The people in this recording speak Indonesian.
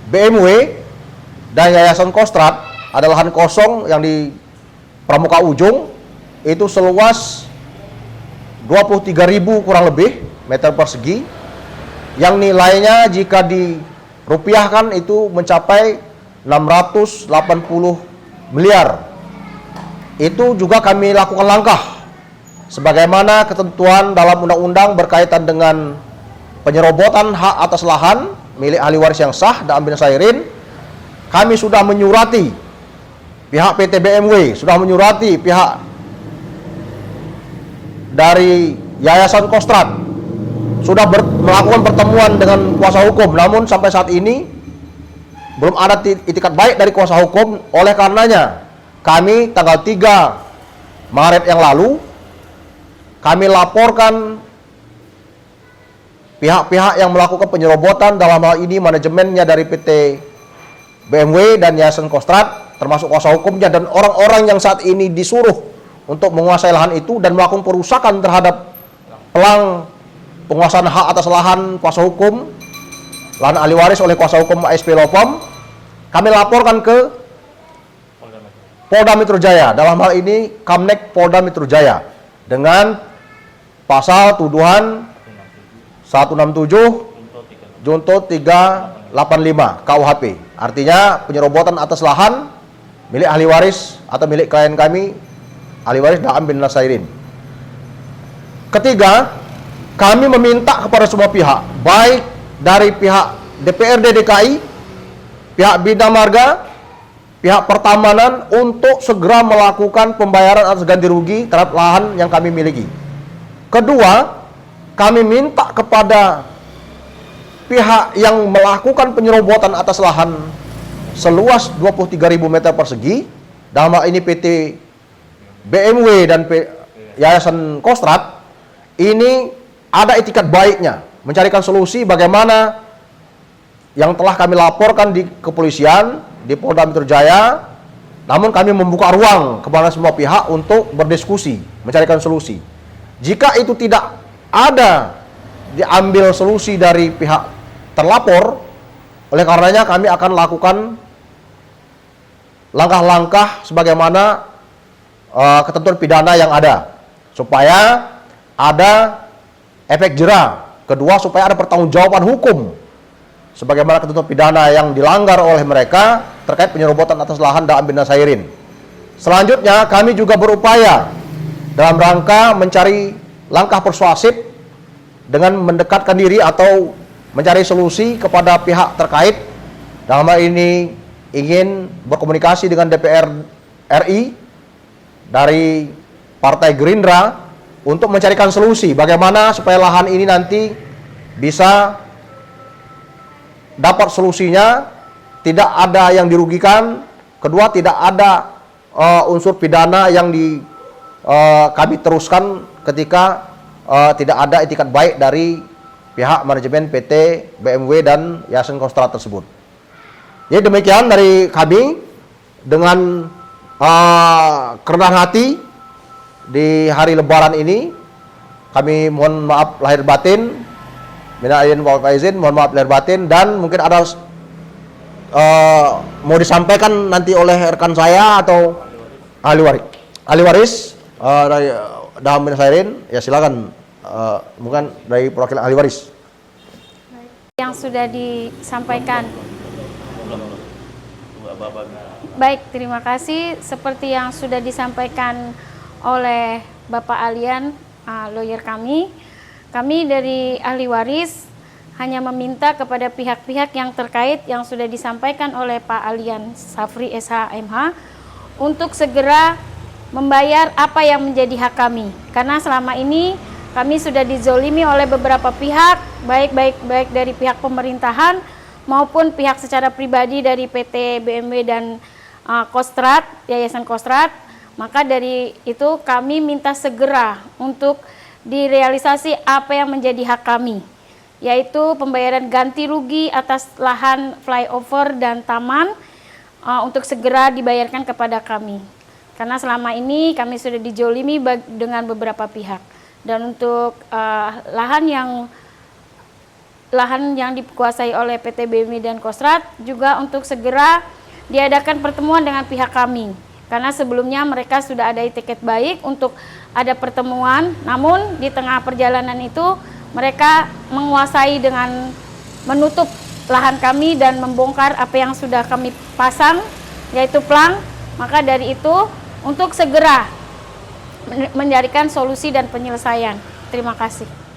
BMW dan Yayasan Kostrad ada lahan kosong yang di Pramuka Ujung itu seluas 23.000 kurang lebih meter persegi, yang nilainya jika dirupiahkan itu mencapai 680 miliar. Itu juga kami lakukan langkah sebagaimana ketentuan dalam undang-undang berkaitan dengan penyerobotan hak atas lahan milik ahli waris yang sah dan bin Nasairin. Kami sudah menyurati pihak PT BMW, sudah menyurati pihak dari Yayasan Kostrad, sudah melakukan pertemuan dengan kuasa hukum, namun sampai saat ini belum ada itikat baik dari kuasa hukum. Oleh karenanya kami tanggal 3 Maret yang lalu kami laporkan pihak-pihak yang melakukan penyerobotan, dalam hal ini manajemennya dari PT BMW dan Yayasan Kostrad, termasuk kuasa hukumnya dan orang-orang yang saat ini disuruh untuk menguasai lahan itu dan melakukan perusakan terhadap pelang penguasaan hak atas lahan kuasa hukum, lahan ahli waris oleh kuasa hukum ASP Lopam. Kami laporkan ke Polda Metro Jaya, dalam hal ini Kamnek Polda Metro Jaya, dengan pasal tuduhan 167 Junto 385 KUHP, artinya penyerobotan atas lahan milik ahli waris atau milik klien kami, ahli waris Daam bin Nasairin. Ketiga, kami meminta kepada semua pihak, baik dari pihak DPRD DKI, pihak Bina Marga, pihak pertamanan, untuk segera melakukan pembayaran atas ganti rugi terhadap lahan yang kami miliki. Kedua, kami minta kepada pihak yang melakukan penyerobotan atas lahan seluas 23.000 meter persegi, dalam hal ini PT BMW dan Yayasan Kostrad, ini ada itikat baiknya mencarikan solusi bagaimana yang telah kami laporkan di kepolisian, di Polda Metro Jaya. Namun kami membuka ruang kepada semua pihak untuk berdiskusi, mencarikan solusi. Jika itu tidak ada diambil solusi dari pihak terlapor, oleh karenanya kami akan lakukan langkah-langkah sebagaimana ketentuan pidana yang ada, supaya ada efek jera. Kedua, supaya ada pertanggungjawaban hukum sebagaimana ketentuan pidana yang dilanggar oleh mereka terkait penyerobotan atas lahan Daam bin Nasairin. Selanjutnya, kami juga berupaya dalam rangka mencari langkah persuasif dengan mendekatkan diri atau mencari solusi kepada pihak terkait. Dalam hal ini ingin berkomunikasi dengan DPR RI dari Partai Gerindra untuk mencarikan solusi bagaimana supaya lahan ini nanti bisa dapat solusinya, tidak ada yang dirugikan. Kedua, tidak ada unsur pidana yang kami teruskan ketika tidak ada itikat baik dari pihak manajemen PT BMW dan Yayasan Kostrad tersebut. Jadi demikian dari kami, dengan kerendahan hati di hari Lebaran ini, kami mohon maaf lahir batin, minal aidin wal faizin, mohon maaf lahir batin, dan mungkin ada mau disampaikan nanti oleh rekan saya atau ahli waris dari Daam bin Nasairin, ya silakan, mungkin dari perwakilan ahli waris. Yang sudah disampaikan. Baik, terima kasih. Seperti yang sudah disampaikan oleh Bapak Alian, lawyer kami dari ahli waris hanya meminta kepada pihak-pihak yang terkait yang sudah disampaikan oleh Pak Alian Safri SH.MH untuk segera membayar apa yang menjadi hak kami, karena selama ini kami sudah dizolimi oleh beberapa pihak, baik dari pihak pemerintahan maupun pihak secara pribadi dari PT BMW dan Kostrad, Yayasan Kostrad. Maka dari itu kami minta segera untuk direalisasi apa yang menjadi hak kami, yaitu pembayaran ganti rugi atas lahan flyover dan taman untuk segera dibayarkan kepada kami. Karena selama ini kami sudah dijolimi dengan beberapa pihak. Dan untuk lahan yang lahan yang dikuasai oleh PT BMI dan Kostrad juga untuk segera diadakan pertemuan dengan pihak kami. Karena sebelumnya mereka sudah ada etiket baik untuk ada pertemuan, namun di tengah perjalanan itu mereka menguasai dengan menutup lahan kami dan membongkar apa yang sudah kami pasang, yaitu plang. Maka dari itu untuk segera mencarikan solusi dan penyelesaian. Terima kasih.